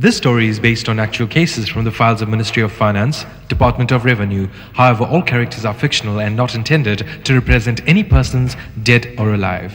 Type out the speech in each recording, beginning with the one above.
This story is based on actual cases from the files of Ministry of Finance, Department of Revenue. However, all characters are fictional and not intended to represent any persons dead or alive.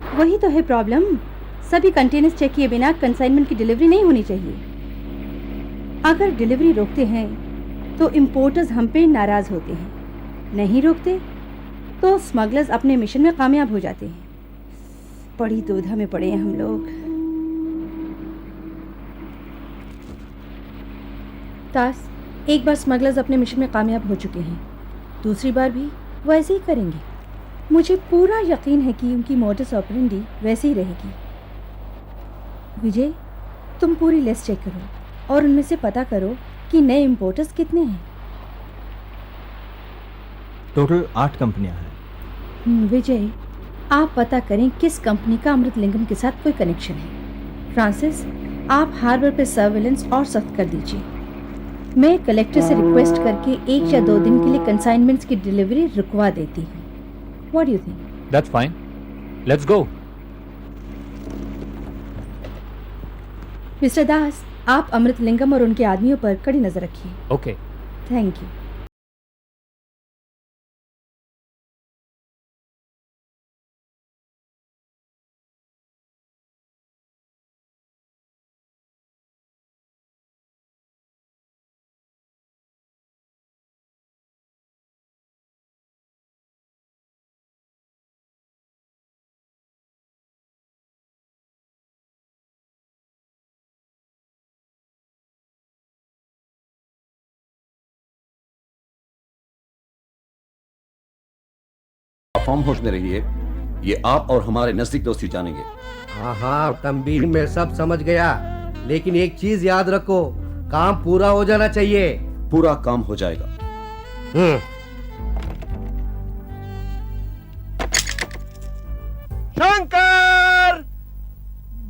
वही तो है problem. सभी containers check किए बिना consignment की delivery नहीं होनी चाहिए। अगर डिलीवरी रोकते हैं तो इंपोर्टर्स हम पे नाराज होते हैं, नहीं रोकते तो स्मगलर्स अपने मिशन में कामयाब हो जाते हैं। बड़ी दुविधा में पड़े हैं हम लोग। तास, एक बार स्मगलर्स अपने मिशन में कामयाब हो चुके हैं, दूसरी बार भी वो ऐसे ही करेंगे। मुझे पूरा यकीन है कि उनकी मोडस ऑपरेंडी वैसे ही रहेगी। विजय, तुम पूरी लिस्ट चेक करो और उनमें से पता करो कि नए इंपोर्टर्स कितने हैं। टोटल 8 कंपनियां हैं। विजय, आप पता करें किस कंपनी का अमृतलिंगम के साथ कोई कनेक्शन है। फ्रांसिस, आप हार्बर पे सर्वेलेंस और सख्त कर दीजिए। मैं कलेक्टर से रिक्वेस्ट करके 1 या 2 दिन के लिए कंसाइनमेंट्स की डिलीवरी रुकवा देती हूँ। What do you think? That's fine. Let's go. Mister Das, आप अमृतलिंगम और उनके आदमियों पर कड़ी नजर रखिए। Okay. Thank you. खामोश में रहिए, ये आप और हमारे नजदीक दोस्ती जानेंगे। हाँ, तंबीह में सब समझ गया, लेकिन एक चीज याद रखो, काम पूरा हो जाना चाहिए। पूरा काम हो जाएगा। शंकर,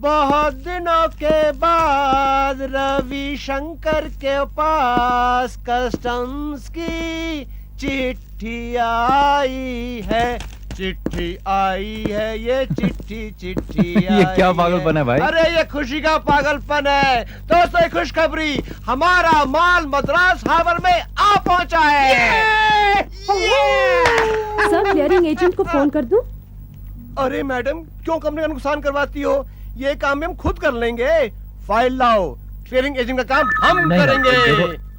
बहुत दिनों के बाद रवि शंकर के पास कस्टम्स की चिट्ठी आई है। चिट्ठी आई है, ये चिट्ठी ये क्या पागलपन है भाई? अरे ये खुशी का पागलपन है। दोस्तों, खुशखबरी, हमारा माल मद्रास हार्बर में आ पहुंचा है। सर, क्लियरिंग एजेंट को फोन कर दूं? अरे मैडम, क्यों कंपनी का नुकसान करवाती हो? ये काम भी हम खुद कर लेंगे। फाइल लाओ, क्लियरिंग एजेंट का काम हम नहीं, करेंगे।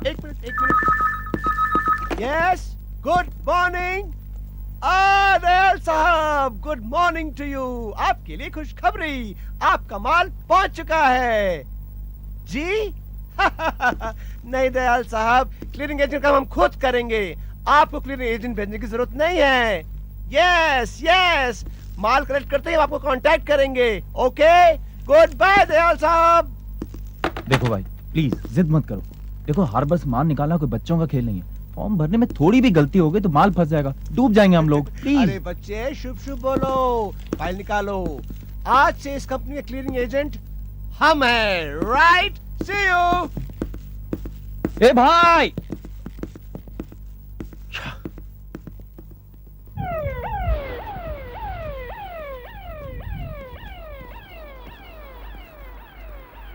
देखो। एक minute. Yes, good morning Adil साहब, गुड मॉर्निंग टू यू। आपके लिए खुशखबरी, आपका माल पहुंच चुका है। जी नहीं दयाल साहब, क्लियरिंग एजेंट का काम हम खुद करेंगे, आपको क्लियरिंग एजेंट भेजने की जरूरत नहीं है। यस यस, माल कलेक्ट करते ही हम आपको कांटेक्ट करेंगे। ओके, गुड बाय दयाल साहब। देखो भाई, प्लीज जिद मत करो। देखो, हार्बर से माल निकालना कोई बच्चों का खेल नहीं है। फॉर्म भरने में थोड़ी भी गलती हो गई तो माल फंस जाएगा, डूब जाएंगे हम लोग। अरे प्लीज। बच्चे, शुभ शुभ बोलो, फाइल निकालो। आज से इस कंपनी के क्लियरिंग एजेंट हम हैं, राइट? C you. ए भाई,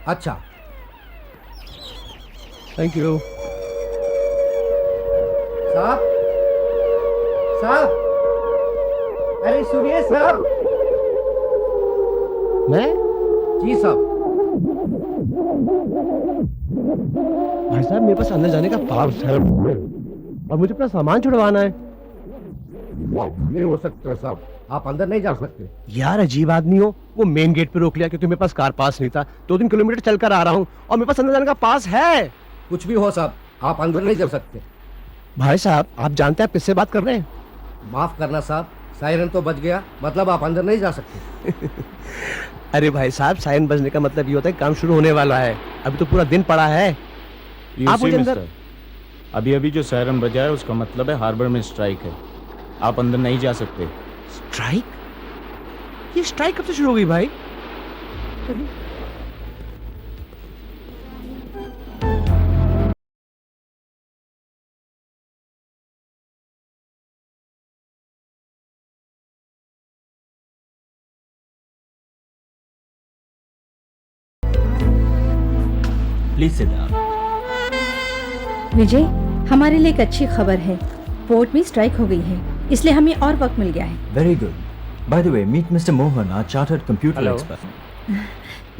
अच्छा, थैंक यू। साहब साहब, अरे सुनिए साहब। मैं? जी साहब। भाई साहब, मेरे पास अंदर जाने का पास है और मुझे अपना सामान छुड़वाना है। नहीं हो सकता साहब, आप अंदर नहीं जा सकते। यार अजीब आदमी हो, वो मेन गेट पे रोक लिया क्योंकि मेरे पास कार पास नहीं था। 2-3 किलोमीटर चलकर आ रहा हूँ और मेरे पास अंदर जाने का पास है। कुछ भी हो साहब, आप अंदर नहीं जा सकते। भाई साहब, आप जानते हैं आप किससे बात कर रहे हैं? माफ करना साहब, सायरन तो बच गया, मतलब आप अंदर नहीं जा सकते। अरे भाई साहब, साइन बजने का मतलब ये होता है काम शुरू होने वाला है। अभी तो पूरा दिन पड़ा है। आप मुझे अंदर। अभी अभी जो सायरन बजा है उसका मतलब है हार्बर में स्ट्राइक है। आप अंदर नहीं जा सकते। स्ट्राइक? ये स्ट्राइक कब से शुरू हो गई भाई? Please sit down. विजय, हमारे लिए एक अच्छी खबर है। पोर्ट में स्ट्राइक हो गई है, इसलिए हमें और वक्त मिल गया है। Very good. By the way, meet Mr. Mohan, our chartered computer Hello. expert.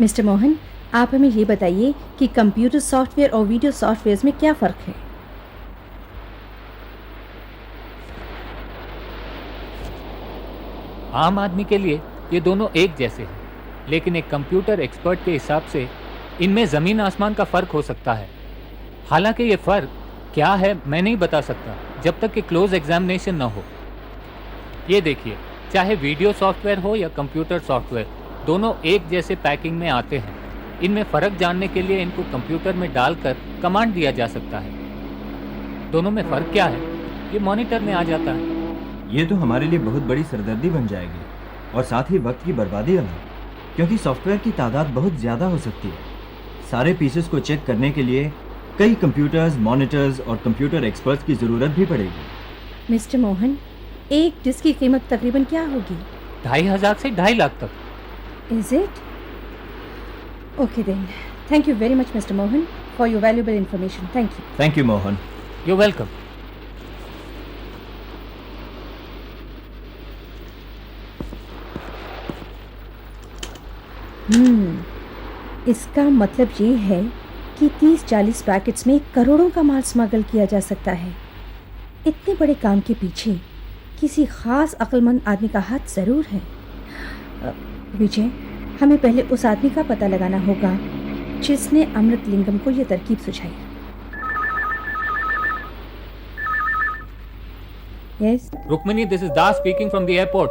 Mister Mohan, आप हमें ये बताइए कि कंप्यूटर सॉफ्टवेयर और वीडियो सॉफ्टवेयर में क्या फ़र्क है? आम आदमी के लिए ये दोनों एक जैसे हैं, लेकिन एक कंप्यूटर एक्सपर्ट के हिसाब से इनमें ज़मीन आसमान का फ़र्क हो सकता है। हालांकि ये फ़र्क क्या है मैं नहीं बता सकता जब तक कि क्लोज एग्जामिनेशन ना हो। ये देखिए, चाहे वीडियो सॉफ्टवेयर हो या कंप्यूटर सॉफ्टवेयर, दोनों एक जैसे पैकिंग में आते हैं। इनमें फ़र्क जानने के लिए इनको कंप्यूटर में डालकर कमांड दिया जा सकता है। दोनों में फ़र्क क्या है, ये मॉनिटर में आ जाता है। ये तो हमारे लिए बहुत बड़ी सरदर्दी बन जाएगी और साथ ही वक्त की बर्बादी अलग, क्योंकि सॉफ्टवेयर की तादाद बहुत ज़्यादा हो सकती है। सारे पीसेस को चेक करने के लिए कई कंप्यूटर्स, मॉनिटर्स और कंप्यूटर एक्सपर्ट्स की ज़रूरत भी पड़ेगी। मिस्टर मोहन, एक डिस्क की कीमत तकरीबन क्या होगी? 2,500 से 2.5 लाख तक। Is it? Okay then. Thank you very much, Mr. Mohan, for your valuable information. Thank you. Thank you, Mohan. You're welcome. इसका मतलब ये है कि 30-40 पैकेट्स में करोड़ों का माल स्मगल किया जा सकता है। इतने बड़े काम के पीछे किसी खास अक्लमंद आदमी का हाथ ज़रूर है। विजय, हमें पहले उस आदमी का पता लगाना होगा जिसने अमृतलिंगम को यह तरकीब सुझाई। Yes, Rukmini, this is Das speaking from the airport.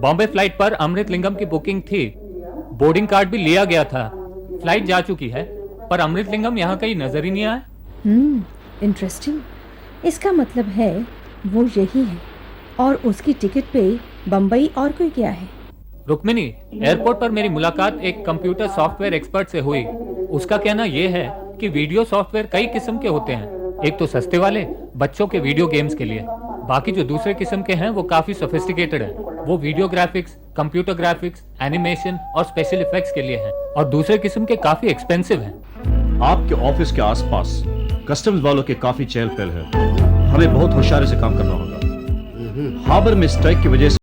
Bombay flight पर अमृतलिंगम की बुकिंग थी, बोर्डिंग कार्ड भी लिया गया था। फ्लाइट जा चुकी है, पर अमृतलिंगम यहाँ कहीं नजर ही नहीं आया। इंटरेस्टिंग। इसका मतलब है वो यही है और उसकी टिकट पे बम्बई और कोई गया है। रुक्मिनी, एयरपोर्ट पर मेरी मुलाकात एक कंप्यूटर सॉफ्टवेयर एक्सपर्ट से हुई। उसका कहना यह है कि वीडियो सॉफ्टवेयर कई किस्म के होते हैं। एक तो सस्ते वाले बच्चों के वीडियो गेम्स के लिए, बाकी जो दूसरे किस्म के हैं वो काफी सोफिस्टिकेटेड है। वो video graphics, computer graphics, animation और स्पेशल इफेक्ट्स के लिए हैं, और दूसरे किस्म के काफी एक्सपेंसिव हैं। आपके ऑफिस के आसपास कस्टम्स वालों के काफी चहल पहल है। हमें बहुत होशियारी से काम करना होगा। हार्बर में स्ट्राइक की वजह से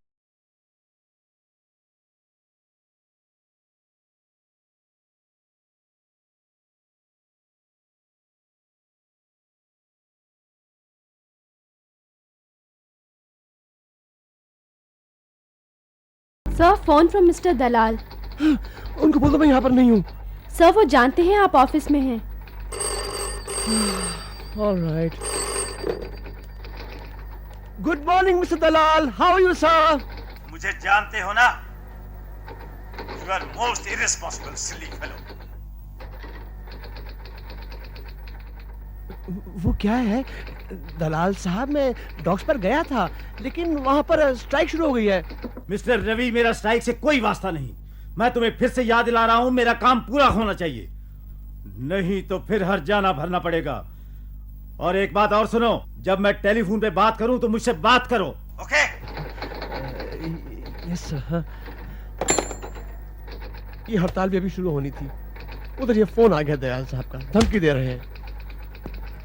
सर फोन फ्रॉम मिस्टर दलाल। उनको बोल दो मैं यहाँ पर नहीं हूँ। सर वो जानते हैं आप ऑफिस में हैं। Alright. Good morning mister Dalal, how are you sir? मुझे जानते हो ना? You are most irresponsible silly fellow. वो क्या है दलाल साहब, मैं डॉक्स पर गया था लेकिन वहां पर स्ट्राइक शुरू हो गई है। मिस्टर रवि, मेरा स्ट्राइक से कोई वास्ता नहीं। मैं तुम्हें फिर से याद दिला रहा हूं, मेरा काम पूरा होना चाहिए, नहीं तो फिर हर जाना भरना पड़ेगा। और एक बात और सुनो, जब मैं टेलीफोन पे बात करूं तो मुझसे बात करो, ओके? Yes sir. ये हड़ताल भी अभी शुरू होनी थी, उधर ये फोन आ गया दयाल साहब का, धमकी दे रहे हैं।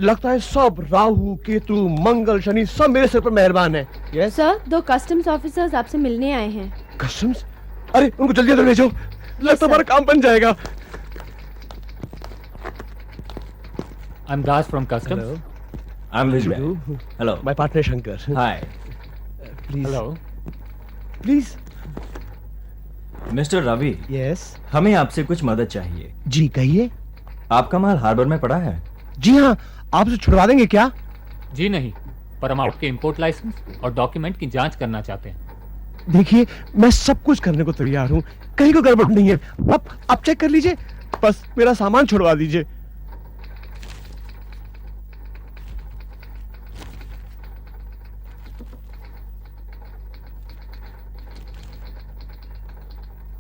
लगता है सब राहु केतु मंगल शनि सब मेरे सिर पर मेहरबान है। यस सर, 2 कस्टम्स ऑफिसर्स आपसे मिलने आए हैं। कस्टम्स? अरे उनको जल्दी अंदर भेजो, लगता है हमारा काम बन जाएगा। I'm Raj from Customs. I'm Vijay. Hello. My partner Shankar. Hi. Please Hello. Please. Mister Ravi, yes हमें आपसे कुछ मदद चाहिए। जी कहिए। आपका माल हार्बर में पड़ा है। जी हाँ, आप उसे छुड़वा देंगे क्या? जी नहीं, पर हम आपके इंपोर्ट लाइसेंस और डॉक्यूमेंट की जांच करना चाहते हैं। देखिए मैं सब कुछ करने को तैयार हूँ, कहीं को गड़बड़ नहीं है। आप चेक कर लीजिए, बस मेरा सामान छुड़वा दीजिए।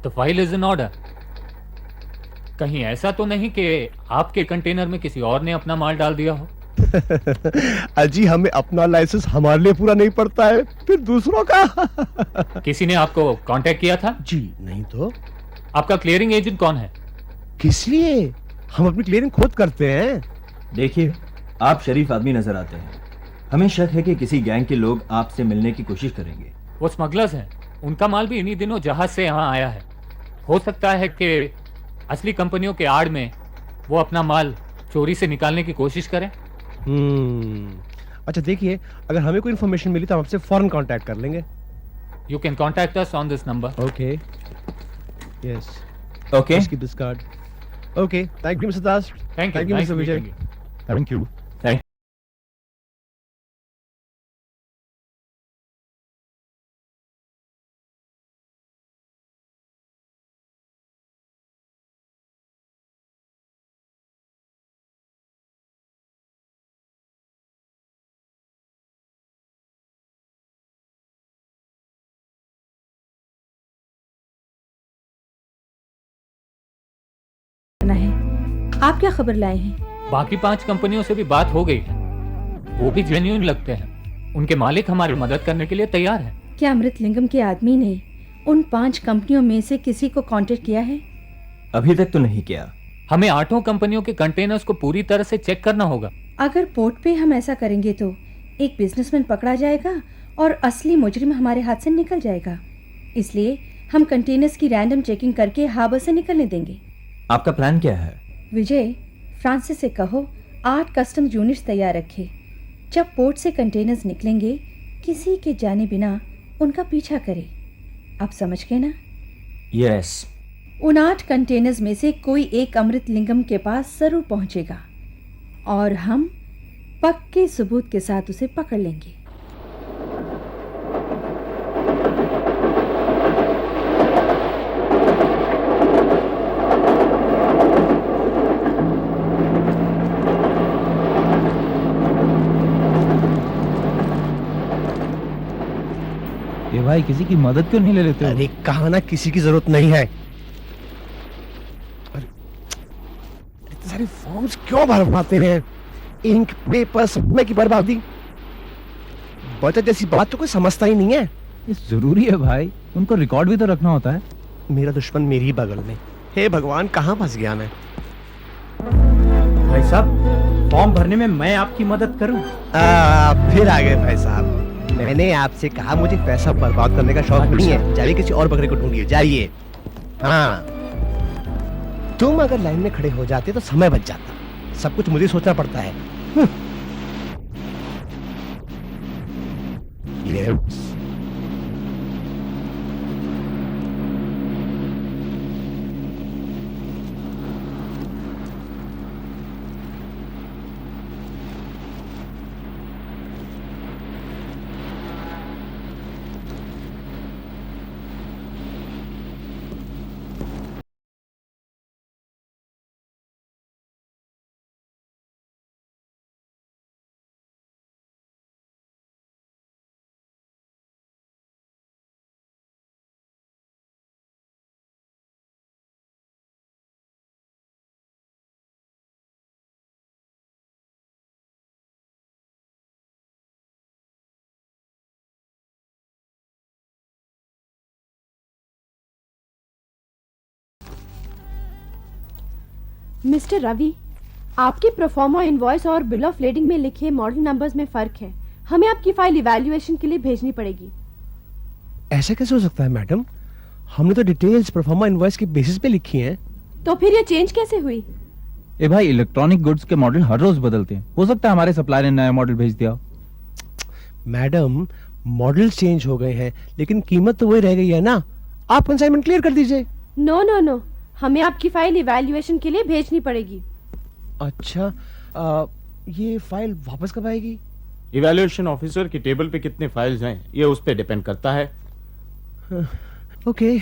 तो फाइल इज इन ऑर्डर। कहीं ऐसा तो नहीं कि आपके कंटेनर में किसी और ने अपना माल डाल दिया हो? अजी हमें अपना लाइसेंस हमारे लिए पूरा नहीं पड़ता है, फिर दूसरों का। किसी ने आपको कांटेक्ट किया था? जी नहीं तो। आपका क्लियरिंग एजेंट कौन है? किस लिए? हम अपनी क्लियरिंग खुद करते हैं। देखिए, आप शरीफ आदमी नजर आते हैं। हमें शक है कि किसी गैंग के लोग आपसे मिलने की कोशिश करेंगे। वो स्मगलर्स हैं, उनका माल भी इन्हीं दिनों जहाज से यहाँ आया है। हो सकता है कि असली कंपनियों के आड़ में वो अपना माल चोरी से निकालने की कोशिश करें। अच्छा देखिए, अगर हमें कोई इन्फॉर्मेशन मिली तो हम आपसे फौरन कांटेक्ट कर लेंगे। You can contact us on this number. Okay yes okay, keep this card. Okay, thank you mister Das. Thank Thank you you, Mr. Vijay. Thank you. है। आप क्या खबर लाए हैं? बाकी 5 कंपनियों से भी बात हो गई है, वो भी जेन्युइन लगते हैं। उनके मालिक हमारी मदद करने के लिए तैयार हैं। क्या अमृतलिंगम के आदमी ने उन 5 कंपनियों में से किसी को कांटेक्ट किया है? अभी तक तो नहीं किया। हमें 8 कंपनियों के कंटेनर्स को पूरी तरह से चेक करना होगा। अगर पोर्ट पे हम ऐसा करेंगे तो एक बिजनेसमैन पकड़ा जाएगा और असली मुजरिम हमारे हाथ से निकल जाएगा। इसलिए हम कंटेनर्स की रैंडम चेकिंग करके हार्बर से निकलने देंगे। आपका प्लान क्या है? विजय, फ्रांसिस से कहो 8 कस्टम्स यूनिट्स तैयार रखे। जब पोर्ट से कंटेनर्स निकलेंगे, किसी के जाने बिना उनका पीछा करे। आप समझ गए ना? यस। उन 8 कंटेनर्स में से कोई एक अमृतलिंगम के पास जरूर पहुंचेगा और हम पक्के सबूत के साथ उसे पकड़ लेंगे। ये भाई किसी की मदद क्यों नहीं ले लेते हो? अरे कहा ना किसी की जरूरत नहीं है। अरे इतने सारे फॉर्म्स क्यों भरवाते हैं? इंक, पेपर, समय की बर्बादी। बचत जैसी बात तो कोई समझता ही नहीं है। ये जरूरी है भाई, उनको रिकॉर्ड भी तो रखना होता है। मेरा दुश्मन मेरी ही बगल में। हे भगवान, कहाँ फंस गया मैं? भाई साहब, फॉर्म भरने में मैं आपकी मदद करूं? फिर आ गए भाई साहब। मैंने आपसे कहा मुझे पैसा बर्बाद करने का शौक नहीं है। जाइए किसी और बकरे को ढूंढिए, जाइए। हाँ, तुम अगर लाइन में खड़े हो जाते तो समय बच जाता। सब कुछ मुझे सोचना पड़ता है। ये मिस्टर रवि, आपकी प्रोफॉर्मा इनवॉइस और बिल ऑफ लेडिंग में लिखे मॉडल नंबर्स में फर्क है। हमें आपकी फाइल इवैल्यूएशन के लिए भेजनी पड़ेगी। ऐसा कैसे हो सकता है मैडम? हमने तो डिटेल्स परफॉर्मा इनवॉइस के बेसिस पे लिखी हैं। तो फिर ये चेंज कैसे हुई? ए भाई, इलेक्ट्रॉनिक गुड्स के मॉडल हर रोज बदलते हैं, हो सकता है हमारे सप्लायर ने नया मॉडल भेज दिया हो। मैडम, मॉडल चेंज हो गए हैं लेकिन कीमत तो वही रह गई है ना। आप कंसाइनमेंट क्लियर कर दीजिए। नो नो नो, हमें आपकी फाइल इवैल्यूएशन के लिए भेजनी पड़ेगी। अच्छा, ये फाइल वापस कब आएगी? इवैल्यूएशन ऑफिसर की टेबल पे कितने फाइल्स हैं ये उस पे डिपेंड करता है। Okay,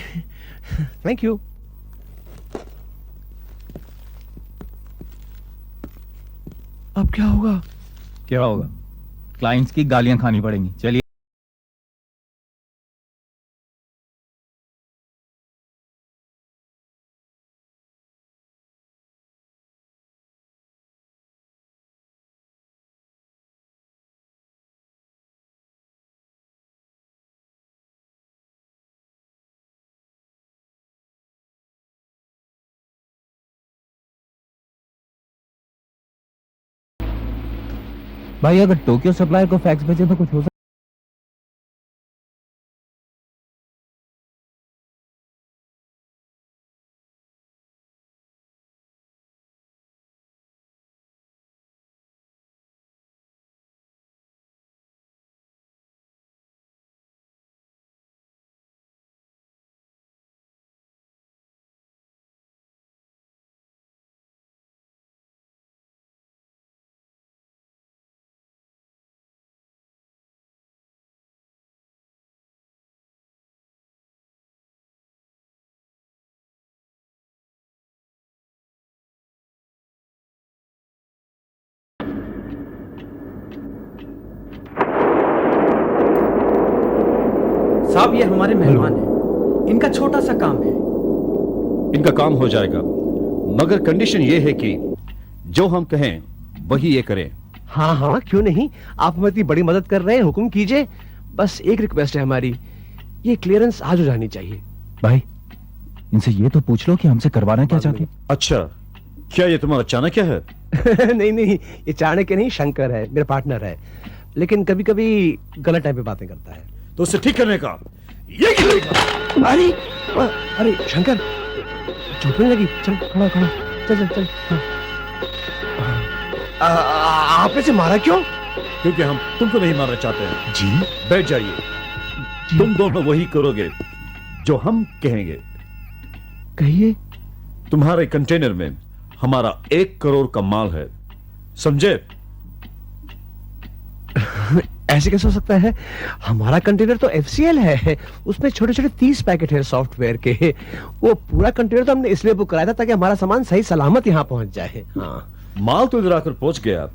thank you. अब क्या होगा? क्या होगा? क्लाइंट्स की गालियां खानी पड़ेंगी। चलिए। भाई, अगर टोक्यो सप्लायर को फैक्स भेजे तो कुछ हो सकता साहब, ये हमारे मेहमान हैं। इनका छोटा सा काम है। इनका काम हो जाएगा, मगर कंडीशन ये है कि जो हम कहें वही ये करें। हाँ हाँ, क्यों नहीं। आप हमारी इतनी बड़ी मदद कर रहे हैं, हुक्म कीजिए। बस एक रिक्वेस्ट है हमारी, ये क्लियरेंस आज हो जानी चाहिए। भाई, इनसे ये तो पूछ लो कि हमसे करवाना क्या चाहते हैं। अच्छा, क्या ये तुम्हारा चाणक्य है? नहीं नहीं, ये चाणक्य नहीं, शंकर है, मेरा पार्टनर है। लेकिन कभी कभी गलत टाइम पे बातें करता है। तो उसे ठीक करने का ये करेगा। अरे शंकर, चोट नहीं लगी? चल खड़ा खड़ा, चल चल चल। आपने से मारा क्यों? क्योंकि हम तुमको नहीं मारना चाहते हैं। जी? बैठ जाइए। तुम दोनों वही करोगे जो हम कहेंगे। कहिए। तुम्हारे कंटेनर में हमारा 1 करोड़ का माल है, समझे? ऐसे कैसे हो सकता है? हमारा कंटेनर तो FCL है, उसमें छोटे छोटे 30 पैकेट है सॉफ्टवेयर के। वो पूरा कंटेनर तो हमने इसलिए बुक कराया था ताकि हमारा सामान सही सलामत यहाँ पहुंच जाए। हाँ, माल तो इधर आकर पहुंच गया,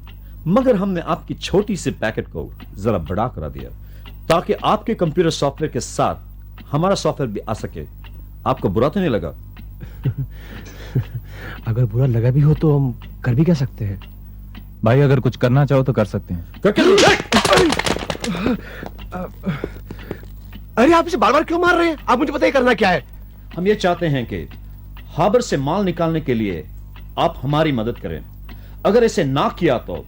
मगर हमने आपकी छोटी सी पैकेट को जरा बड़ा करा दिया ताकि आपके कंप्यूटर सॉफ्टवेयर के साथ हमारा सॉफ्टवेयर भी आ सके। आपको बुरा तो नहीं लगा? अगर बुरा लगा भी हो तो हम कर भी क्या सकते हैं? भाई, अगर कुछ करना चाहो तो कर सकते हैं। अरे आप इसे बार बार क्यों मार रहे हैं? आप मुझे पता ही करना क्या है। हम ये चाहते हैं कि हार्बर से माल निकालने के लिए आप हमारी मदद करें। अगर इसे ना किया तो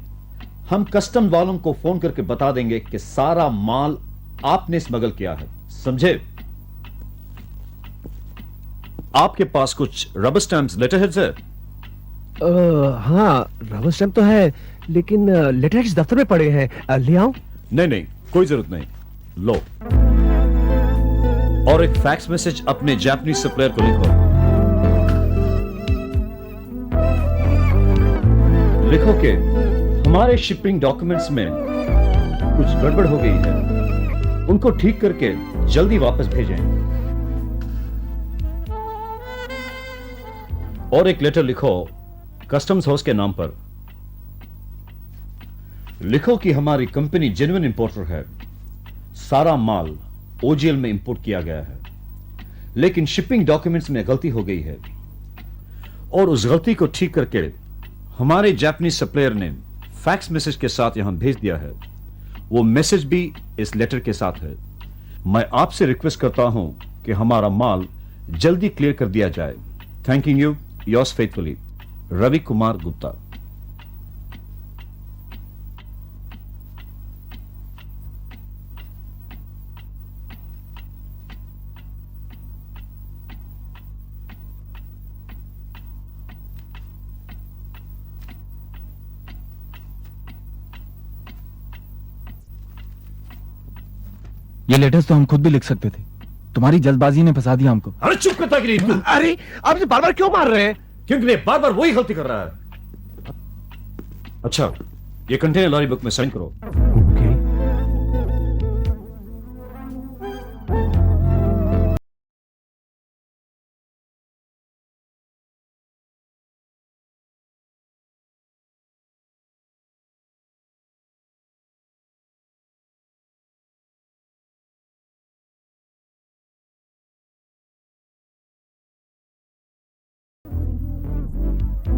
हम कस्टम वालों को फोन करके बता देंगे कि सारा माल आपने स्मगल किया है, समझे? आपके पास कुछ रबर स्टैम्प्स, लेटरहेड्स है? हाँ, रबर स्टैम्प तो है, लेकिन लेटरहेड्स दफ्तर में पड़े हैं। ले आऊं? नहीं नहीं, कोई जरूरत नहीं। लो, और एक फैक्स मैसेज अपने जापानीज सप्लायर को लिखो। लिखो कि हमारे शिपिंग डॉक्यूमेंट्स में कुछ गड़बड़ हो गई है, उनको ठीक करके जल्दी वापस भेजें। और एक लेटर लिखो कस्टम्स हाउस के नाम पर। लिखो कि हमारी कंपनी जेन्युइन इंपोर्टर है, सारा माल OGL में इंपोर्ट किया गया है, लेकिन शिपिंग डॉक्यूमेंट्स में गलती हो गई है और उस गलती को ठीक करके हमारे जापानीज सप्लायर ने फैक्स मैसेज के साथ यहां भेज दिया है। वो मैसेज भी इस लेटर के साथ है। मैं आपसे रिक्वेस्ट करता हूं कि हमारा माल जल्दी क्लियर कर दिया जाए। Thanking you, yours faithfully, Ravi Kumar Gupta. ये लेटर्स तो हम खुद भी लिख सकते थे, तुम्हारी जल्दबाजी ने फंसा दिया हमको। अरे चुप करता कि नहीं तू? अरे आप इसे बार बार क्यों मार रहे हैं? क्योंकि ये बार बार वही गलती कर रहा है। अच्छा, ये कंटेनर लॉरी बुक में साइन करो।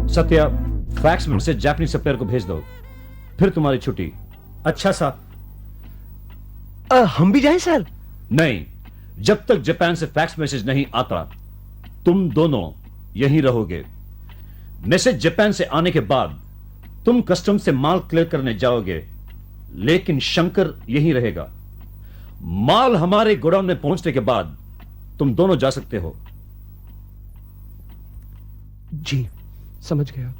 सत्या, फैक्स में से जापानीज सप्लायर को भेज दो, फिर तुम्हारी छुट्टी। अच्छा साहब। हम भी जाएं सर? नहीं, जब तक जापान से फैक्स मैसेज नहीं आता तुम दोनों यहीं रहोगे। मैसेज जापान से आने के बाद तुम कस्टम से माल क्लियर करने जाओगे, लेकिन शंकर यहीं रहेगा। माल हमारे गोडाउन में पहुंचने के बाद तुम दोनों जा सकते हो। जी समझ गया।